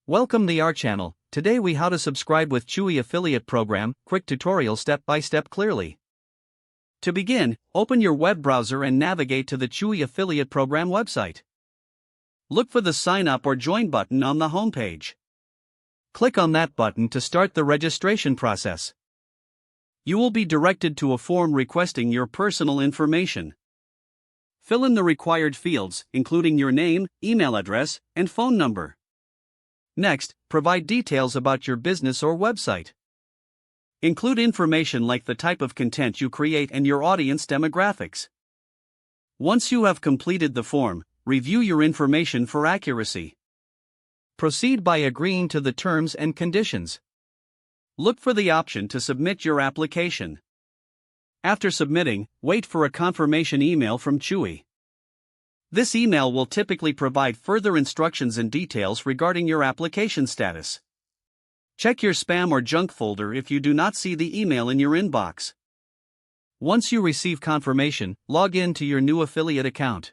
Welcome to our channel. Today we how to subscribe with Chewy affiliate program, quick tutorial step by step clearly. To begin, open your web browser and navigate to the Chewy affiliate program website. Look for the sign up or join button on the homepage. Click on that button to start the registration process. You will be directed to a form requesting your personal information. Fill in the required fields, including your name, email address, and phone number. Next, provide details about your business or website. Include information like the type of content you create and your audience demographics. Once you have completed the form, review your information for accuracy. Proceed by agreeing to the terms and conditions. Look for the option to submit your application. After submitting, wait for a confirmation email from Chewy. This email will typically provide further instructions and details regarding your application status. Check your spam or junk folder if you do not see the email in your inbox. Once you receive confirmation, log in to your new affiliate account.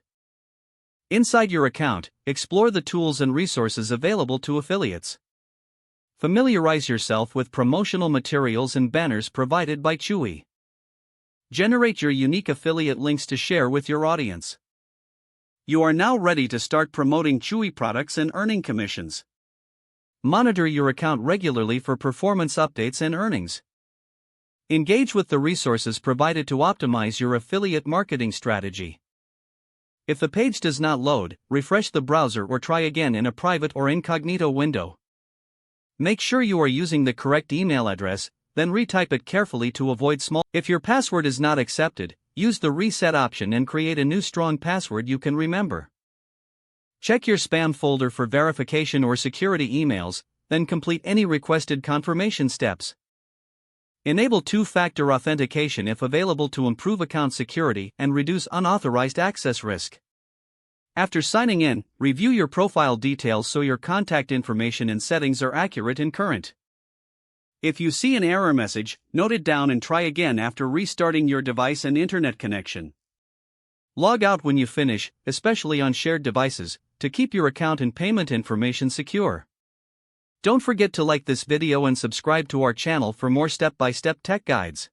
Inside your account, explore the tools and resources available to affiliates. Familiarize yourself with promotional materials and banners provided by Chewy. Generate your unique affiliate links to share with your audience. You are now ready to start promoting Chewy products and earning commissions. Monitor your account regularly for performance updates and earnings. Engage with the resources provided to optimize your affiliate marketing strategy. If the page does not load, refresh the browser or try again in a private or incognito window. Make sure you are using the correct email address, then retype it carefully to avoid small. If your password is not accepted, use the reset option and create a new strong password you can remember. Check your spam folder for verification or security emails, then complete any requested confirmation steps. Enable two-factor authentication if available to improve account security and reduce unauthorized access risk. After signing in, review your profile details so your contact information and settings are accurate and current. If you see an error message, note it down and try again after restarting your device and internet connection. Log out when you finish, especially on shared devices, to keep your account and payment information secure. Don't forget to like this video and subscribe to our channel for more step-by-step tech guides.